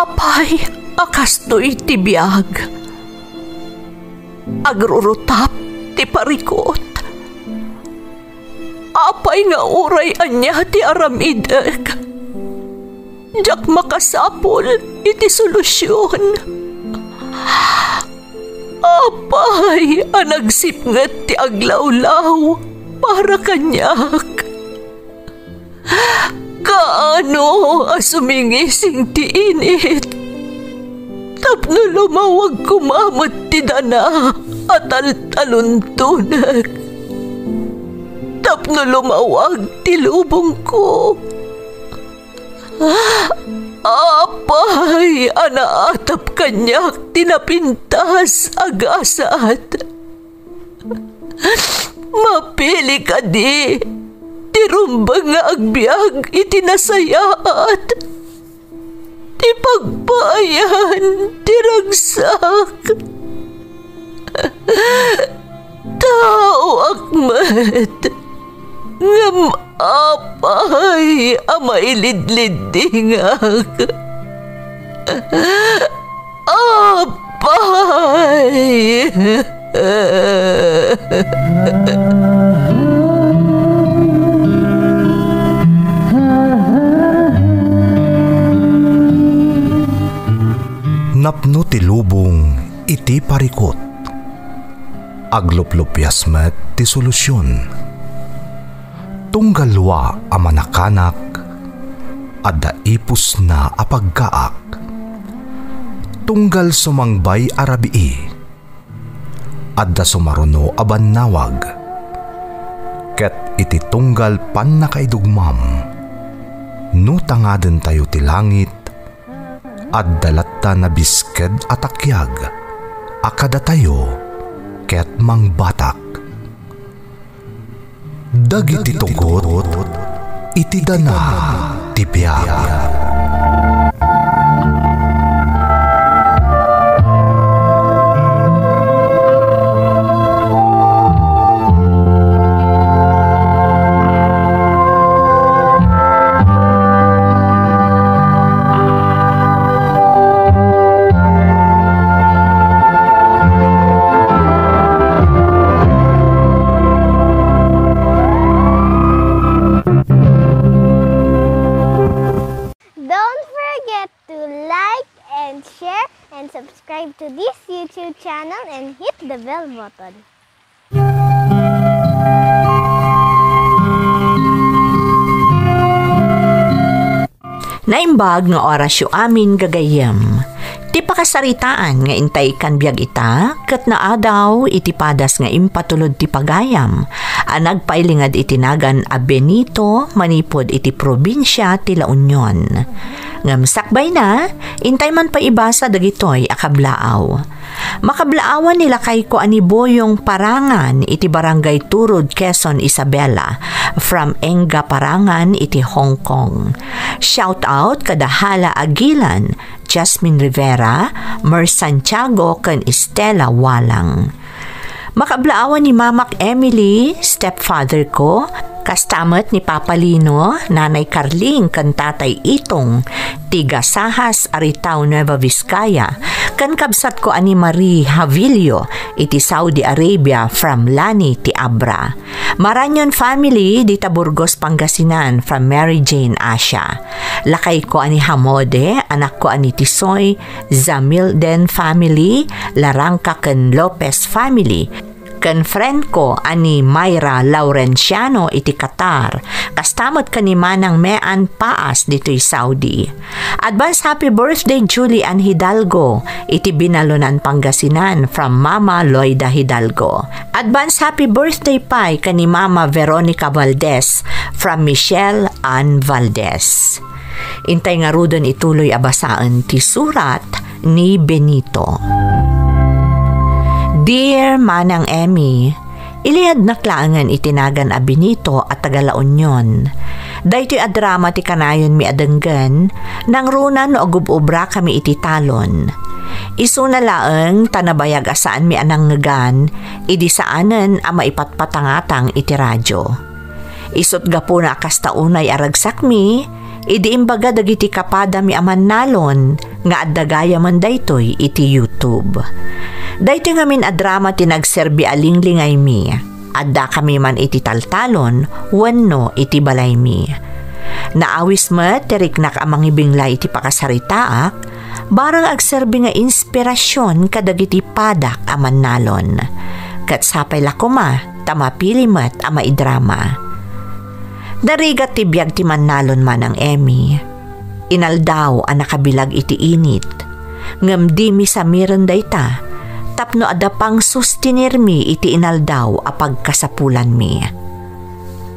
Apay, akastoy ti biyag. Agrurutap ti parikot. Apay nga uray anya ti aramidek. Jak makasapol iti solusyon. Apay, anagsipnget ti aglawlaw para kanyak. Kaano asumingising ti init. Tapno lumawag kumamot ti dana at taluntunak. Tapno lumawag ti lubong ko. Apay, anaatap kanyak tinapintas agasat. Mapili ka di, tirumbang nga agbyag itinasayaat. Ti pagbayan, tiragsak. Tao akmat, ngam apay, amailidlidingak. Apay. Napno ti lubong iti parikot. Agluplupyas met ti solusyon. Tunggalwa a manakanak adda ipus na apagkaak. Tunggal sumangbay arabii adda sumaruno a bannawag. Ket iti tunggal pan nakaidugmam no tangaden tayo ti langit adda latta na bisked atakyag akada tayo ket mangbatak. Dagiti tugot iti dana ti biag. Subscribe to this YouTube channel and hit the bell button. Naimbag nga orasyo amin gagayem. Ti pakasaritaan nga intay kan biag ita, ket naadaw iti padas nga impatulod ti pagayam. Nagpailingad itinagan a Benito manipod iti probinsya ti La Union. Ngamsakbay na, intay man pa ibasa dagitoy akablaaw. Makablaawan nila kay ko ani Boyong Parangan iti Barangay Turod, Quezon, Isabela from Enga Parangan iti Hong Kong. Shout out kada Hala Agilan, Jasmine Rivera, Mer Santiago ken Estela Walang. Makablaawan ni Mamak Emily, stepfather ko, kastamet ni Papa Lino, Nanay Carling, kan Tatay Itong, tiga Sahas, Aritao, Nueva Vizcaya, kan kabsat ko ani Marie Havilio, iti Saudi Arabia, from Lani, ti Abra. Maranyon family, di Burgos, Pangasinan, from Mary Jane Asia. Lakay ko ani Hamode, anak ko ani Tisoy, Zamilden family, Larangka ken Lopez family, ken friend ko ani Myra Laurenciano iti Qatar, kastamot kani Manang Mean Paas dito'y Saudi. Advance happy birthday Julie Ann Hidalgo iti Binalunan, Pangasinan from Mama Loida Hidalgo. Advance happy birthday pa kani Mama Veronica Valdez from Michelle Ann Valdez. Intay nga rudon ituloy abasaan ti surat ni Benito. Dear Manang Emmy, ilihad na klaangan itinagan a Benito at taga La Union. Daytoy a drama ti kanayon mi adenggan, nang runan o gubobra kami iti talon. Isu na laeng tanabayag asaan mi anang ngegan, idi saanen a maipatpatangatang iti radyo. Isut gapo na akas taunay aragsak mi, idi imbaga dagiti kapada mi aman nalon, nga addagaya man daytoy iti YouTube. Daytoy ngamin a drama ti nagserbi alinglingay mi. Adda kami man iti taltalon wenno iti balay mi. Naawis met teriknak amang ibinglay iti pakasaritaak, barang agserbi nga inspirasyon kadagiti padak a mannalon. Ket sapay lakoma tamapili met a maidrama. Darigat ti biag ti mannalon man ang Emmy. Inaldaw ang nakabilag iti init. Ngamdi mi samiran dayta, tapno ada pang sustinir mi iti inaldaw a pagkasapulan mi.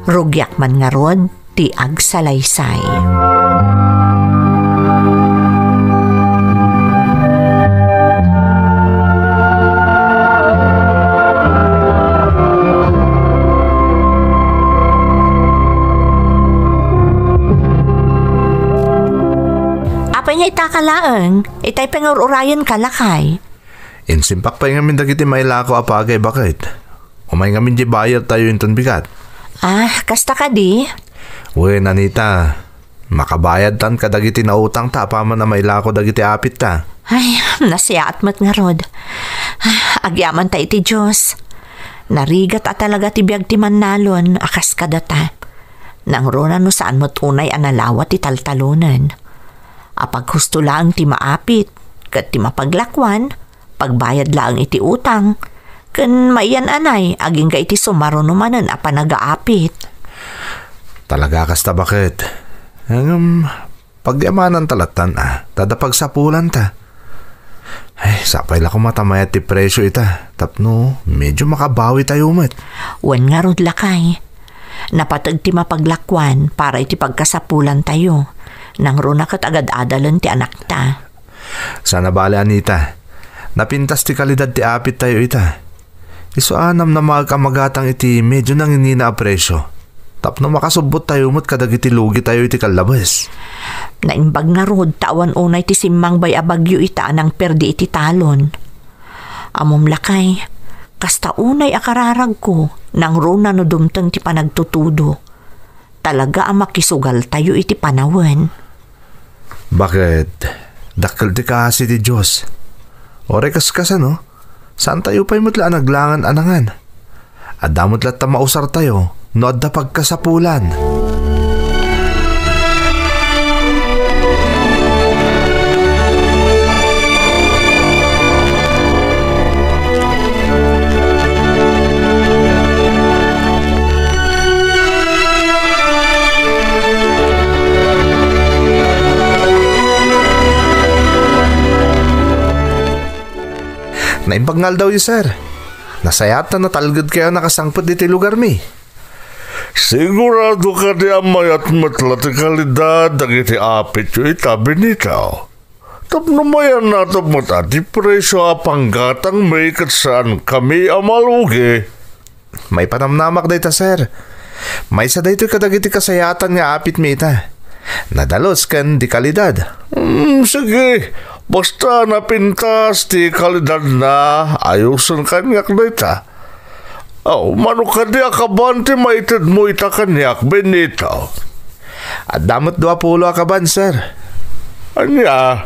Rugyak man nga rod ti agsalaysay. Nga itakalaang, itay pangururayan kalakay. Insimpak pa ngamin dagiti mailako apagay bakit? Umay ngamin di bayad tayo inton bigat. Kasta ka di? Uy, nanita, makabayad tan kadagiti na utang ta paman na mailako dagiti apit ta. Ay, nasiyaat mat nga rod. Agyaman ta iti Diyos. Narigat at talaga ti biag ti mannalon, akas kadata. Nang rona no saan mo't unay analawat ti taltalunan. Apag husto lang ti maapit, kat ti mapaglakwan, pagbayad lang iti utang, kan maiyan anay, aging ka iti sumaro numanan apa nagaapit. Talaga kasta bakit? Pagyamanan talatan tadapag sapulan ta. Ay, sapay lang ko matamayat ti presyo ita, tapno medyo makabawi tayo umat. Wan nga rod lakay, napatag ti mapaglakwan para iti pagkasapulan tayo. Nang runa kat agad adalan ti anak ta. Sana bale Anita, napintas ti kalidad ti apit tayo ita. Isuanam na magkamagatang iti medyo nang inina a presyo. Tapno makasubot tayo mo't kadag iti lugi tayo iti kalabas. Naimbag nga rod tawan unay ti simmang bay abagyo ita nang perdi iti talon. Amom lakay, kasta unay akararag ko nang runa no dumteng ti panagtutudo. Talaga ang makisugal tayo iti panawan. Bakit? Dakkel ti kasi ti Diyos. Ore kaskas ano? Saan tayo pa'y mutla naglangan anangan? Adamot lat ta mausar tayo, no adda pagkasapulan. Naimbagngal daw yun, sir. Nasayatan na talgad kayo nakasangpot dito lugar mi. Sigurado ka di amayat matlati kalidad ang iti apit yung itabi nito. Tapno mayan nato matati presyo apanggatang may katsaan kami amalugi. May panamnamak dayta, sir. May sa dayto kadagiti kasayatan nga apit mi ita. Nadalos kan di kalidad. Sige. Basta napintas ti kalidad na ayusan kanyak na ita. Mano ka di akaban ti maitid mo ita kanyak, Benito. At damot 20 akaban, sir. Anya,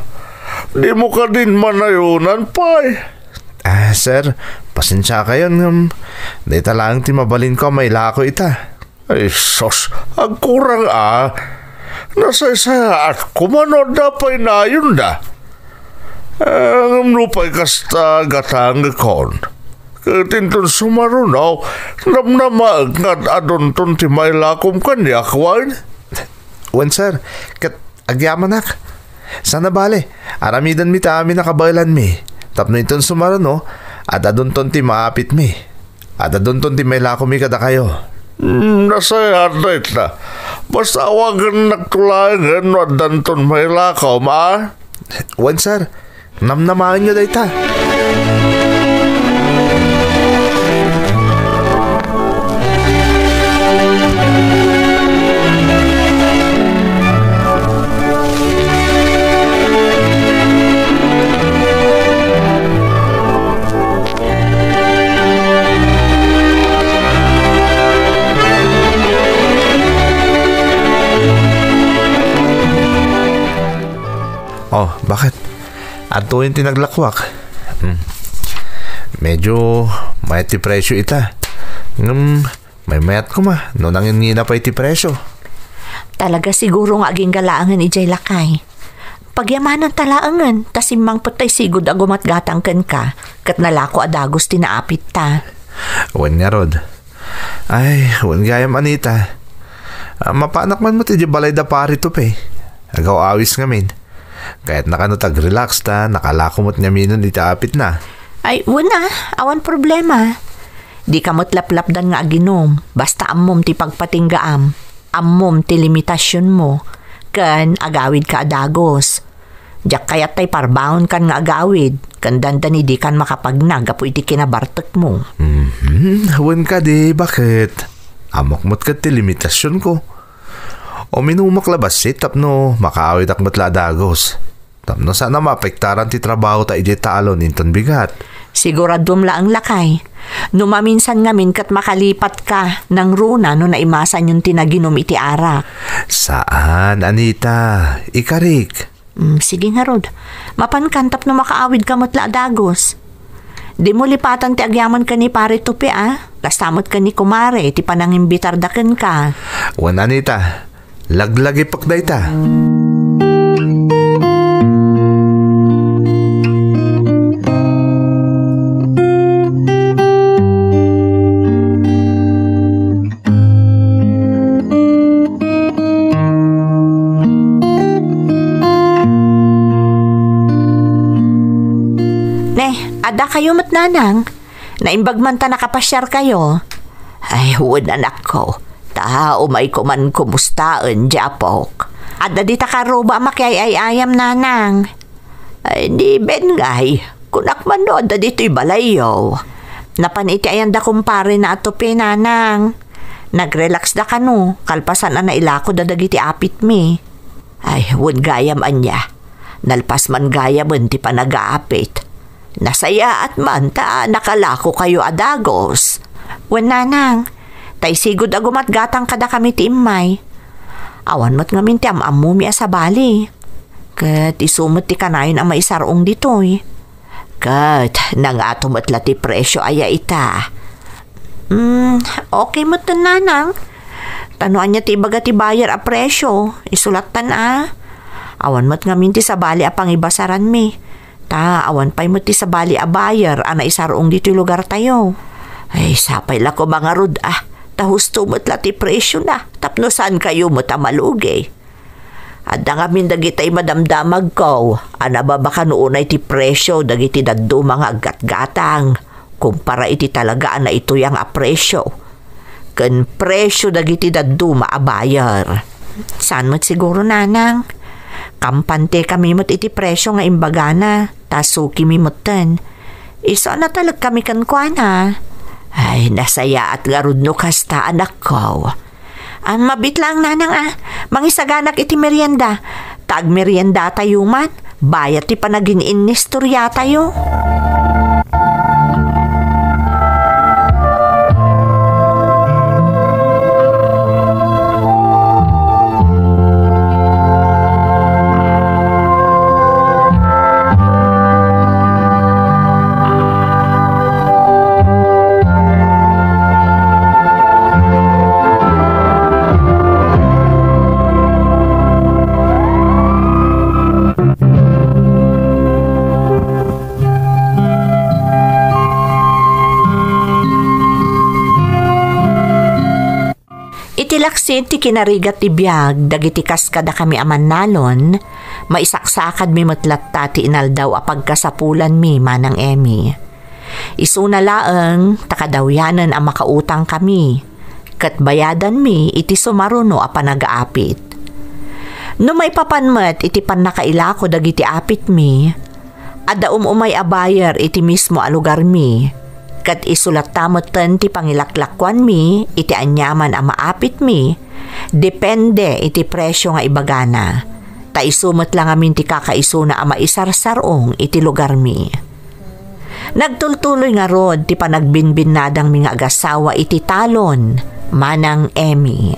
di mo ka din manayunan pa Sir, pasensya kayo. Dita lang ti mabalin ko may lako ita. Ay, sos, agkurang Nasa isa at kumano dapay na yun da. Ang lupay kasta gatang kon. Katinton sumarunaw, namnamaag nga adon ton ti may lakom kanyak, wan? Wan, sir, kat agyamanak. Sana bale, aramidan mi ta amin nakabaylan mi. Tapno iton sumaruno, at adon ton ti maapit mi. At adon ton ti may lakom mi kada kayo. Nasayat na ita. Basta awagan nagtulayan no adan ton may lakom, Wan, sir, namnamahan nyo dayta. Oh, bakit? At tuwing tinaglakwak. Medyo may ti presyo ita. May mayat ko no nangingina pa iti presyo. Talaga siguro nga aging galaangan ijay lakay. Pagyamanan talaangan, tasimang putay sigod agumat gatang ken ka, kat nalako adagos tinaapit ta. Wan nga rod. Ay, wan gayam anita. Mapanak man mo ti balay da pari to pe. Agaw awis ngamin. Kahit nakanutag-relax ta, nakalakumot nga minon itaapit na. Ay, wala. Awan problema. Di ka mo't-laplapdan nga aginom. Basta ammom ti pagpatinggaam. Ammom ti limitasyon mo. Kan agawid ka adagos. Diyak kayat tay parbaon kan nga agawid. Kan dandan di kan makapagnag apo iti kinabartek mo. Hawan ka di, bakit? Amok mo't ka ti limitasyon ko. O minumak labas tapno makaawid ak matla adagos. Tapno sana mapektaran ti trabaho ta iti talon inton bigat. Siguradum la ang lakay. Numaminsan ngamin kat makalipat ka ng runa no naimasan yung tinaginom iti arak. Saan, Anita? Ikarik. Sige nga rod. Mapankantap no makaawid ka matla adagos. Di mo lipatan ti agyaman ka ni pare tupi Kastamot ka ni kumare ti panangimbitar daken ka. Wan Anita, laglagi pakday ta. Ada kayo matnanang. Naimbag man ta nakapasyar kayo. Ay, huwag anak ko. Tao may kuman kumustaan, Japok. Ada di takaroba makiayayayam nanang. Ay, di bengay. Kunak man no, ada dito'y balayo. Napaniti ayan da kumpare na ato pinanang. Nagrelax da ka no. Kalpasan na nailako da dagiti apit mi. Ay, huwag gayam anya. Nalpas man gayam ti pa nag-aapit. Nasaya at man ta nakalako kayo adagos. Wan nanang, tay sigod agumat gatang kada kami ti imay. Awan mat ngamin ti amamumi sa bali. Kat isumot ti kanayon ang maisarong ditoy. Kat nangatumot la ti presyo aya ita. Okay mo ta nanang. Tanuan niya ti baga ti bayar a presyo. Isulatan Awan mat ngamin ti sa bali a pangibasaran mi. Awan pa'y mo ti sa bali a bayar ana isarong dito'y lugar tayo. Ay, sapay la ko mga rod Tahusto mo't la ti presyo na. Tapno saan kayo mo tamalugay. At nga min dagitay madamdamag ko. Ana ba baka noonay ti presyo dagiti daddo mga gatgatang. Kumpara iti talaga ana ito yang apresyo. Kan presyo dagiti daddo maabayar. Saan mo't siguro nanang? Kampante kami mo't iti presyo nga imbagana. Tasuki mi moten. Iso na talag kami kankwana. Ay, nasaya at garud no kasta anak ko. Mabit lang nanang mangisaganak iti merienda. Tag merienda tayo man. Bayat ti panaginiin ni storya tayo. Itilaksin ti kinarigat ti biyag, dagiti kaskada kami aman nalon, maisaksakad mi matlatta ti inaldaw apagkasapulan mi manang Emi. Isuna laeng takadawyanan ang makautang kami, kat bayadan mi iti sumaruno a panagaapit. No may papanmat iti pan nakailako dagiti apit mi, ada umay abayar iti mismo a lugar mi, kat isulat tamoten ti pangilaklakwan mi, iti anyaman a maapit mi, depende iti presyo nga ibagana. Ta isumot lang amin ti kakaisuna a maisarsarong iti lugar mi. Nagtultuloy nga rod ti panagbinbinadang mi nga agasawa iti talon, manang Emi.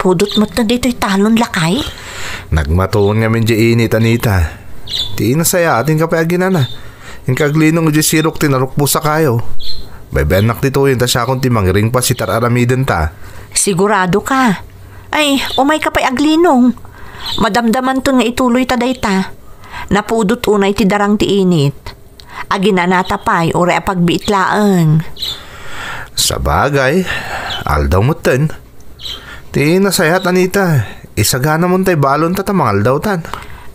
napudot mo na dito'y talon lakay? Nagmatuon nga min di init, Anita. Di inasaya atin kapayagin na. Yung kaglinong di sirok tinarukpo sa kayo. Bebenak dito yun ta siya kung timangiring pa si Tararamiden ta. Sigurado ka. Ay, umay ka pa'y aglinong. Madamdaman to nga ituloy ta dayta. Napudot unay ti darang ti init. Aginanata pa'y ure a pagbiitlaan. Sa bagay, aldaw mo ten. Di nasayat, Anita. Isagana mo tay balon ta tamangal daw tan.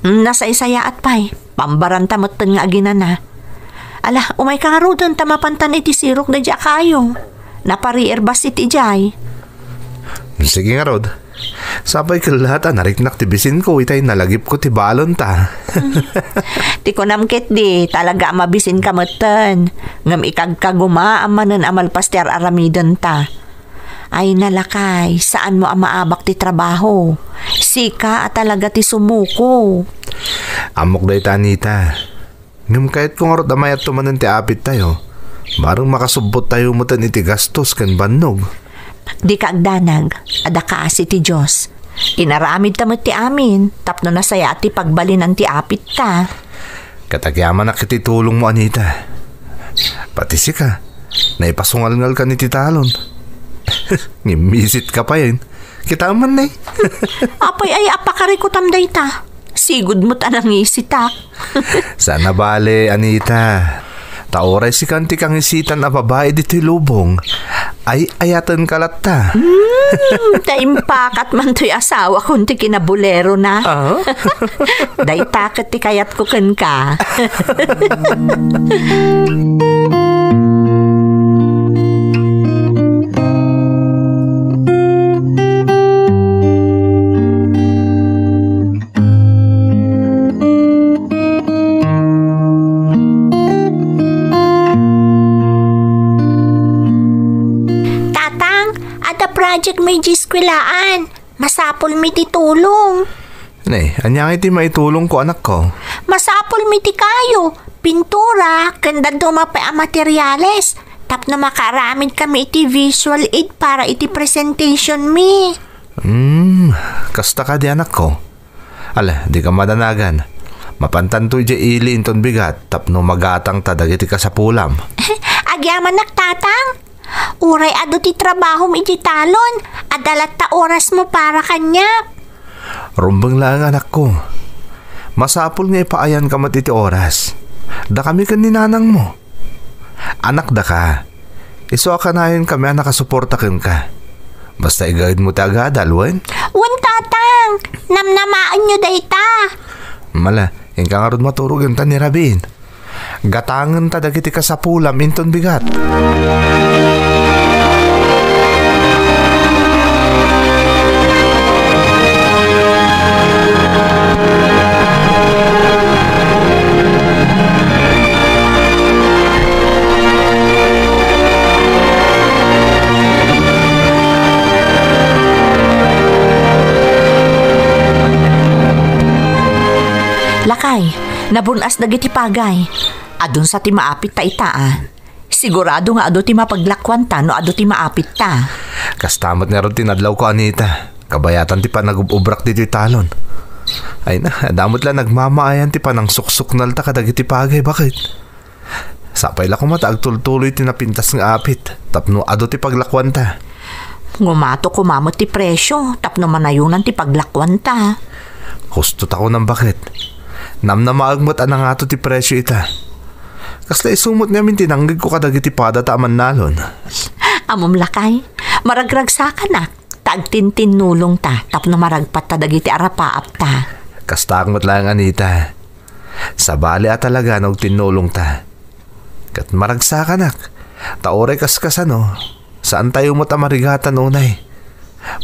Nasa isaya at pa'y. Pambaranta mo ten nga aginana. Ala, umay ka nga rodon tamapantan iti sirok na dya kayo. Napari-erbas iti jay. Sige nga, Rod. Sabay ka lahat, nariknak tibisin ko. Itay nalagip ko ti balon ta. Ti ko namkit di, talaga mabisin ka matan. Ngam ikagkaguma amanan amal paster aramidan ta. Ay nalakay, saan mo amaabak ti trabaho? Sika at talaga ti sumuko. Amok day ta, Anita. Ngam kahit kung arot amayat tumanan ti apit tayo, marang makasubot tayo mutan iti gastos kan bannog. Di ka agdanag, adaka si ti Diyos. Inaramid tamot ti amin, tapno na saya ti pagbalinan ti apit ta. Katagyaman na kiti tulong mo, Anita. Pati sika, naipasungal-ngal ka ni ti talon. Ngimisit ka pa yun. Kita man na Apay ay apakarikutam day ta. Sigud mo tanang isitak. Sana bale, Anita. Taoray si kanti kang isitan na babae dito'y lubong. Ay ayatan kalat ta. Taimpakat man to'y asawa kung ti kinabulero na. Day takat ti kayat ko kan ka. Project may giskwilaan. Masapol mi ti tulong. Nay, anyang iti maitulong ko, anak ko. Masapol mi ti kayo. Pintura, kanda dumapay ang materyales. Tapno makaramid kami iti visual aid para iti presentation mi. Kasta ka di, anak ko. Ala, di ka madanagan. Mapantantoy di ili inton bigat, tapno magatang tadag iti kasapulam. Agyaman naktatang. Uray ado ti trabaho mi iti talon. Adalat ta oras mo para kanya. Rumbang lang, anak ko. Masapol nga ipaayan ka mat iti oras. Da kami kan ninanang mo. Anak da ka. Iso akanayon kami ang nakasuporta ka. Basta i-guide mo tagad, alwan. Wan tatang. Namnamaan nyo dayta. Mala, yung ka nga ron maturugan ta ni Rabin. Gatangan ta dagiti kasapulam inton bigat. Lakay, nabunas dagiti pagay. Adun sa ti maapit ta itaan. Sigurado nga ado ti mapaglakwan ta no ado ti maapit ta. Kastamot nga ron tinadlaw ko, Anita. Kabayatan ti pa nagububrak dito talon. Ay na, damot lang nagmamaayan ti pa nang suksuknal ta kadagiti pagay. Bakit? Sapay la ko matagtultuloy ti napintas nga apit. Tapno ado ti paglakwan ta. Ngumato kumamot ti presyo. Tapno manayunan ti paglakwan ta. Husto ta ko ng bakit. Namnamaagmat anang ato ti presyo ita. Kasla isumot namin tinanggig ko kadagiti pada ta aman nalon. Amom lakay, maragragsakan na. Tagtintin nulong ta, tapno maragpat ta dagiti arapaap ta. Kastakmat lang, Anita. Sa bali at talaga nag tinulong ta. Kat maragsakan nak. Taoray kaskasano. Saan tayo mo ta marigatan unay?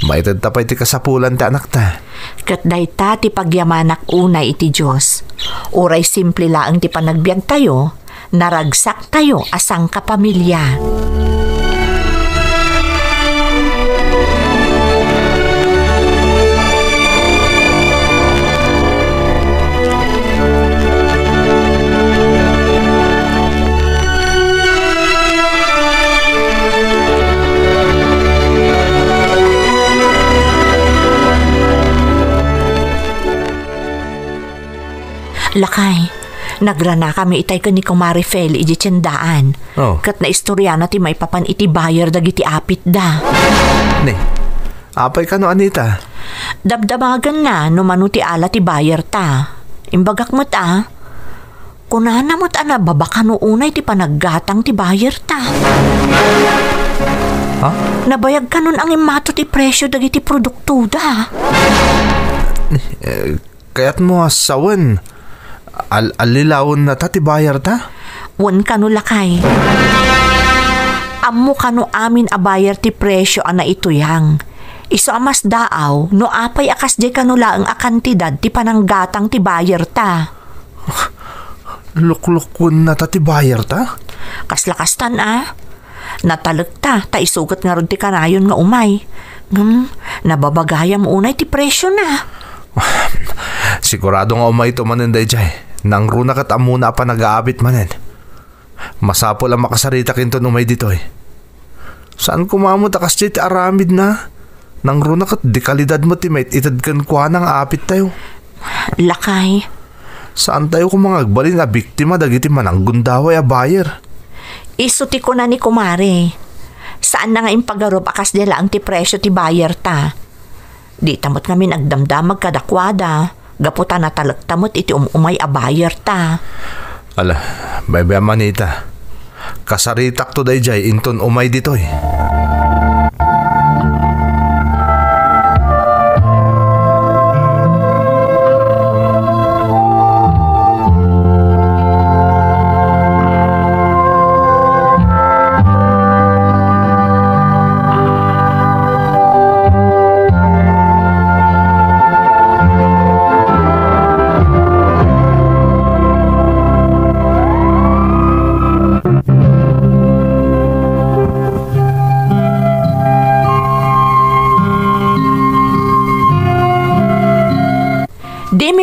Maitad tapay ti kasapulan ti anak ta. Kat day ta ti pagyamanak unay iti Diyos. Uray simple laang ti panagbiag tayo, naragsak tayo asang kapamilya. Lakay, nagrana kami itay ka ni Kumari Fel iti tiyandaan. Oh. Kat na istorya na ti may papan iti bayar dagiti apit da. Ne, apay ka no Anita? Dabdabagan na no manu ti ala ti bayar ta. Imbagak mo't kunana mo't babaka no unay ti panaggatang ti bayar ta. Ha? Nabayag ka nun ang imato ti presyo dagiti produkto da. Kaya't mo asawan. Alilawon na ta ti bayar ta? Wan ka no lakay. Ammo ka no amin a bayar ti presyo ana ituyang. Iso amas daaw no apay akas di ka no laang a kantidad ti pananggatang ti bayar ta. Luklukun na ta ti bayar ta? Kaslakastan Natalagta, ta isugat nga ron ti kanayon nga umay. Nababagayam unay ti presyo na. Sigurado nga umay ito manin day jay. Nang runa kat amuna pa nag-aabit manin. Masapol ang makasarita kinto umay dito Saan kumamot akas ti aramid na? Nang runa kat di kalidad mo ti may itad kan kuha ng aapit tayo. Lakay. Saan tayo kung mga agbalin na biktima dagiti mananggundaway a buyer? Isuti ko na ni Kumare. Saan na nga impagarob akas nila ang ti presyo ti buyer ta? Di tamot kami nagdamdamag kadakwada. Gaputa na talagtamot iti umay a buyer ta. Ala, bebe Manita. Kasaritak to day jay inton umay ditoy.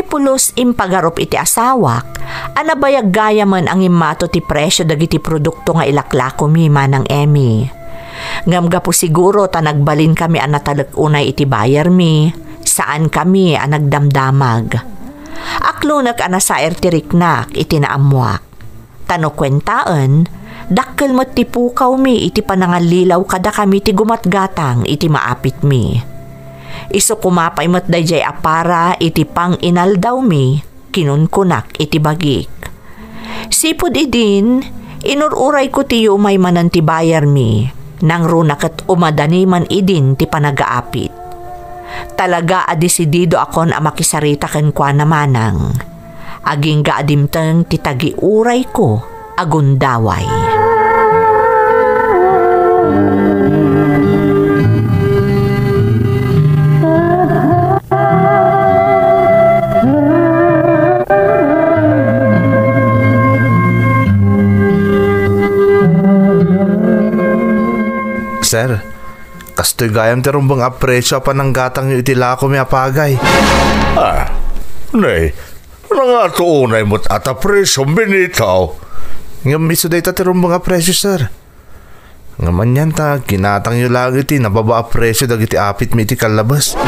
Pulos impagarup iti asawak, anabayag gaya man ang imato ti presyo dagiti produkto nga ilaklako mi manang Emmy. Ngamga po siguro ta nagbalin kami ang natalak-unay iti bayar mi, saan kami ang nagdamdamag. Aklunak anasaer ti riknak iti naamwak. Tano kwentaan, dakkel mo't ti pukaw mi iti panangalilaw kada kami ti gumatgatang iti maapit mi. Iso kumapay mo't dayjay apara iti pang inaldaw mi, kinunkunak iti bagik. Sipod idin, inururay ko ti umay manan ti bayar mi, nang runakat umadani man idin ti panagaapit. Talaga adesidido akon a makisarita ken kwa namanang. Aging gaadimteng ti tagiuray ko agundaway. Sir, kastoy gayam ti rumbang apresyo pa ng gatang yung itilako may apagay. Nay, nga tuunay mo't at apresyo binitaw. Nga miso day ta ti rumbang apresyo, sir. Nga man yan ta, kinatang yung lang iti nababa apresyo dagiti apit mi iti kalabas.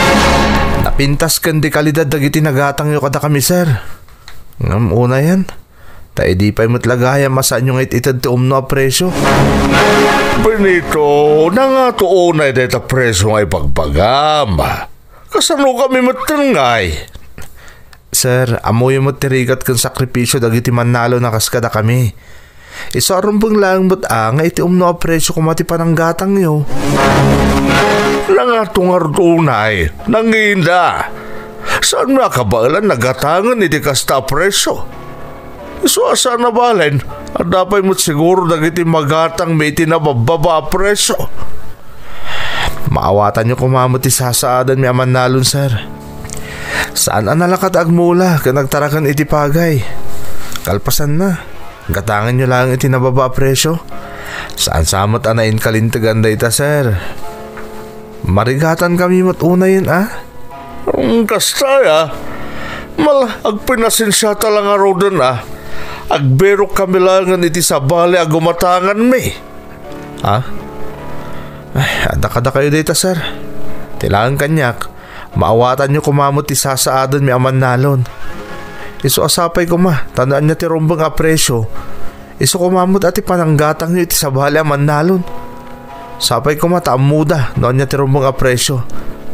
Napintas kan di kalidad dagiti nagatang yung kada kami, sir. Nga una yan. Ta di pa'y matlagaya masaan yung ititad ti umno a presyo. Benito, nga tuunay deta presyo nga ipagbagam. Kasano kami matangay? Sir, amoy mo tirigat kang sakripisyo dagiti manalo na kaskada kami. Isarumbang lang mo't nga iti umno a presyo kumati pananggatang yo. Nga tungar tunay, nanginda. Saan makabalan nagatangan iti kasta presyo? So asa na balen, at dapat mo't siguro dagiti magatang may tinabababa presyo. Maawatan nyo kumamot ti sasaadan mi aman nalon, sir. Saan ang nalakat agmula ka nagtarakan iti pagay? Kalpasan na. Gatangan nyo lang iti nababa presyo. Saan samot anain kalintagan da ita, sir? Marigatan kami mo't una yun, Kastaya, agpinasin siya talang araw dun, Agberok kami langan iti sabali agumatangan mi. Ay, adakada kayo dito, sir. Tilangan kanyak, maawatan nyo kumamot ti sasaadan mi aman nalon. Iso asapay ko ma, tandaan niya ti rumbang apresyo. Iso kumamot ati pananggatang niyo iti sabali aman nalon. Sapay ko ma taamuda, noon niya ti rumbang apresyo.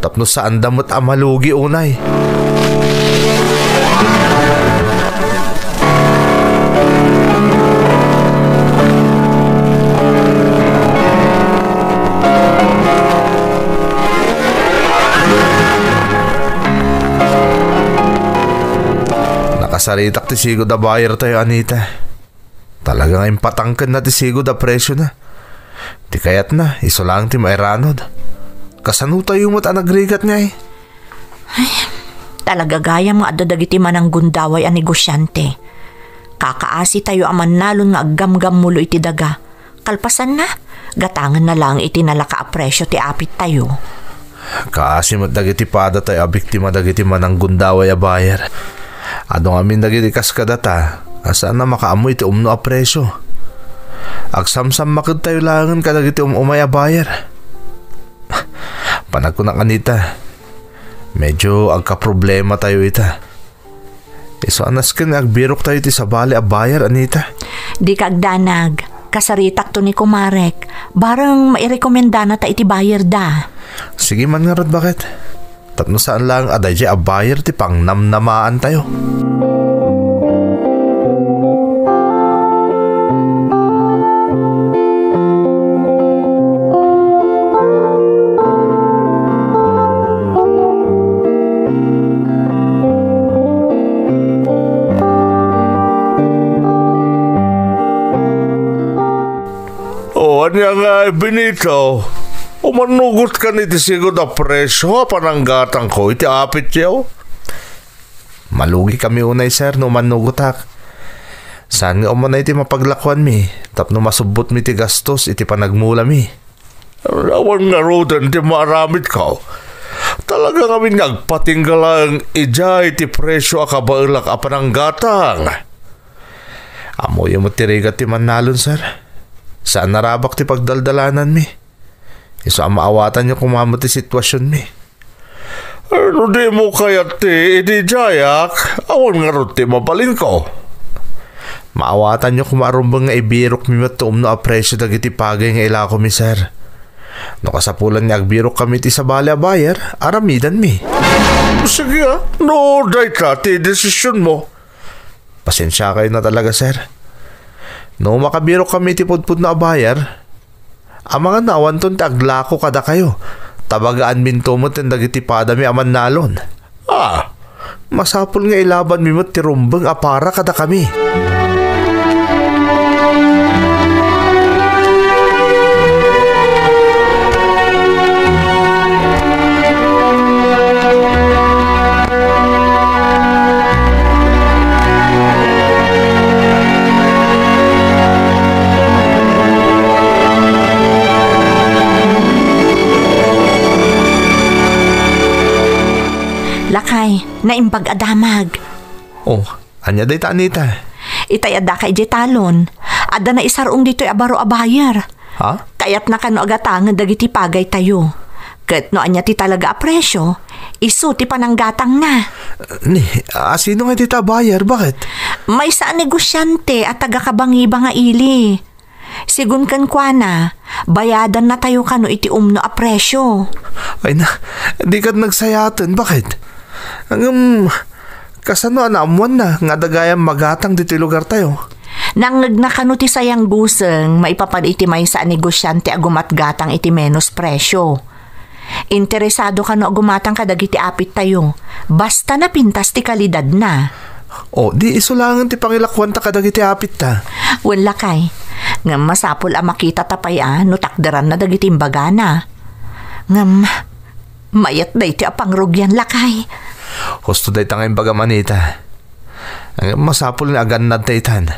Tapno saan damot amalugi unay. Nakasaritak ti sigod na buyer tayo, Anita. Talagang impatangkan na ti sigod na presyo na. Di kayat na, iso lang ti mairanod. Kasano tayo mo't anagrigat niya eh. Ay, talaga gaya mga adadagiti manang gundaway ang negosyante. Kakaasi tayo aman nalon nga agam-gam mulo iti daga. Kalpasan na, gatangan na lang iti nalaka apresyo ti apit tayo. Kaasi mo't dagiti pada tayo abiktima dagiti manang gundaway a buyer. Adong amin dagiti kaskadata, asaan na makaamoy iti umno a presyo. Agsamsam makid tayo langan kadagiti umay a buyer. Panag ko na kanita, medyo agka-problema tayo ita. Iso anas ka na agbirok tayo iti sabali a buyer, Anita. Di kagdanag, kasaritak to ni Kumarek, barang mairekomenda na ta iti buyer da. Sige man nga rod, bakit? Tapno saan lang aday a buyer ti pang namnamaan tayo. Anya nga Benito, umanugot ka ni ti sigod na presyo, pananggatang ko, iti apit yaw. Malugi kami unay, sir, no manugot hak. Saan nga umanay ti mapaglakwan mi, tapno masubot mi ti gastos iti panagmula mi. Awan nga rodan ti maramit ka. Talaga kami nagpatinggalang ija iti presyo akabailak a pananggatang. Amoy mo tirigat ti manalon, sir. Saan narabak ti pagdaldalanan mi? Iso ang maawatan niyo kumamot ti sitwasyon mi. Ano di mo kayat ti idi jayak? Awan nga ron ti mabalin ko. Maawatan niyo kumarumbang nga ibirok mi matum no apresyo dagiti pagay nga ilako mi, sir. No kasapulan nga agbirok kami ti sabali a buyer, aramidan mi. Sige no day ka ti desisyon mo. Pasensya kayo na talaga, sir. No makabirok kami ti pudpud na buyer, ang mga nawan ton taglako kada kayo. Tabagaan mintumot ng dagiti padami aman nalon. Masapul nga ilaban mi mo't ti rumbang apara kada kami. Lakay, naimbag adamag. Oh, anya day ta, Anita? Itay ada kay jetalon. Ada na isarong dito'y abaro a buyer. Ha? Kayat na kano agatangan dagiti pagay tayo. Ket no anya ti talaga a presyo, isu ti pananggatang na. Sino nga tita buyer? Bakit? May saan negosyante at taga-kabangiba nga ili. Sigun kan kwa na, bayadan na tayo kano iti umno a presyo. Ay na, di ka nagsayatan. Bakit? Kasano anaamuan na nga dagayang magatang dito lugar tayo? Nangag na kano ti sayang guseng, maipapad iti may sa negosyante agumatgatang iti menos presyo. Interesado kano agumatang kadagiti apit tayo, basta na pintas ti kalidad na. Di isulangan ti pangilakwan ta kadagiti apit ta. Wala kay, nga masapol a makita tapay no takdaran na dagiti imbagana. Ngam, mayat day ti apangrugyan lakay. Husto day tangay bagamanita. Masapol na agan na daytan.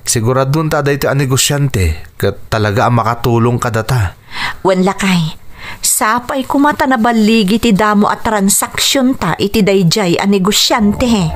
Siguradun ta day ti a negosyante kat talaga ang makatulong kadata. Wan lakay, sapay kumata na baligi ti damo at transaksyon ta iti dayjay a negosyante.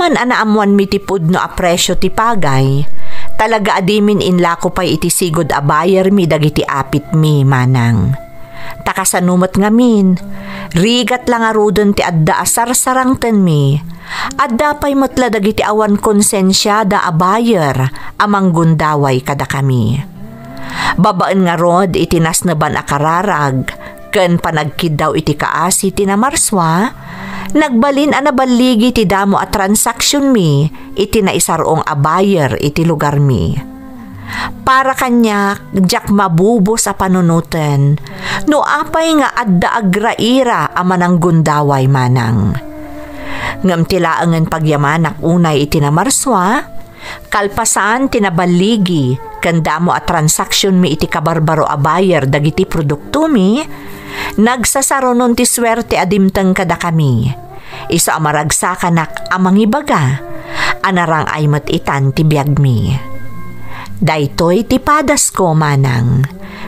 man anaamuan mi ti pudno a presyo ti pagay, talaga adimin inla ko pa'y iti sigod a buyer mi dagiti apit mi manang. Takasanumot ngamin, rigat lang arudon ti adda asar-sarangten mi, adda pa'y matla dagiti awan konsensyada a buyer amang gundaway kada kami. Babaan nga rod itinasnaban a kararag, ken panagkid daw iti kaasi ti namarswa, nagbalin a nabaligi ti damo a transaksyon mi, iti naisarong a buyer iti lugar mi. Para kanya, jak mabubo sa panunutan, no apay nga adda agraira amanang gundaway manang. Ngam tilaangan pagyamanak unay iti namarswa, kalpasan tinabaligi, kandamo a transaksyon mi iti kabarbaro a buyer dagiti produkto mi, nagsasaronon ti swerte adimteng kada kami. Iso amaragsakan amang ibaga, anarang ay matitan ti biyag mi. Daytoy ti padas ko manang,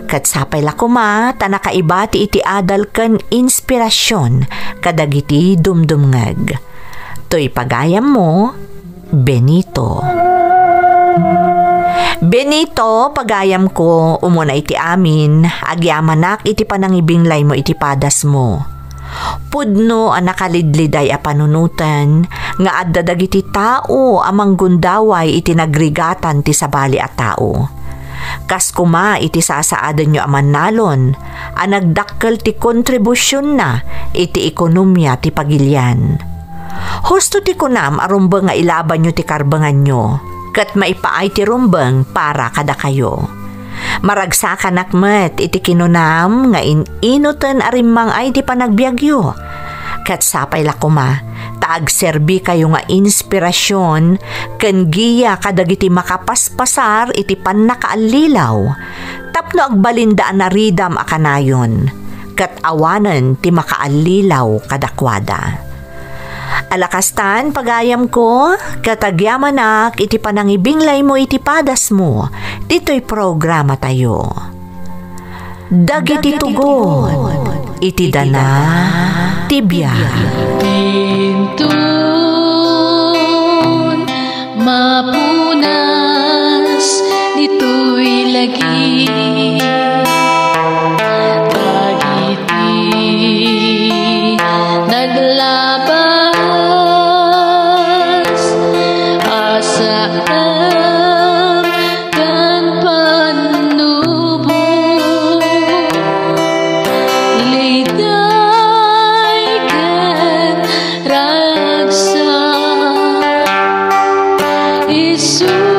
kat sapay lakuma tanakaiba ti iti adal ken inspirasyon kadagiti dumdumngeg. Toy pagayam mo, Benito. Benito, pagayam ko, umuna iti amin, agyamanak iti panangibinglay mo iti padas mo. Pudno ang nakalidliday a panunutan, nga adda dagiti tao amang gundaway iti nagrigatan ti sabali a tao. Kas kuma iti sasaadan nyo aman nalon, ang nagdakkel ti kontribusyon na iti ekonomiya ti pagilyan. Husto ti kunam arumbang nga ilaban nyo ti karbangan nyo, kat maipaay ti rumbang para kada kayo. Maragsakan akmet iti kinunam nga inutan arimang ay ti panagbiagyo. Kat sapay lakuma, taagserbi kayo nga inspirasyon ken giya kadagiti makapaspasar iti pannakaalilaw. Tapno agbalindaan na ridam akanayon, kat awanan ti makaalilaw kadakwada. Alakastan, pagayam ko, katagyamanak iti panangibinglay mo iti padas mo, dito'y programa tayo. Dagiti tugon, iti dana, tibya. Pintun, mapunas, dito'y lagi. Dagiti, naglabas, asaan kan panubo, liday kan ragsa, Isus.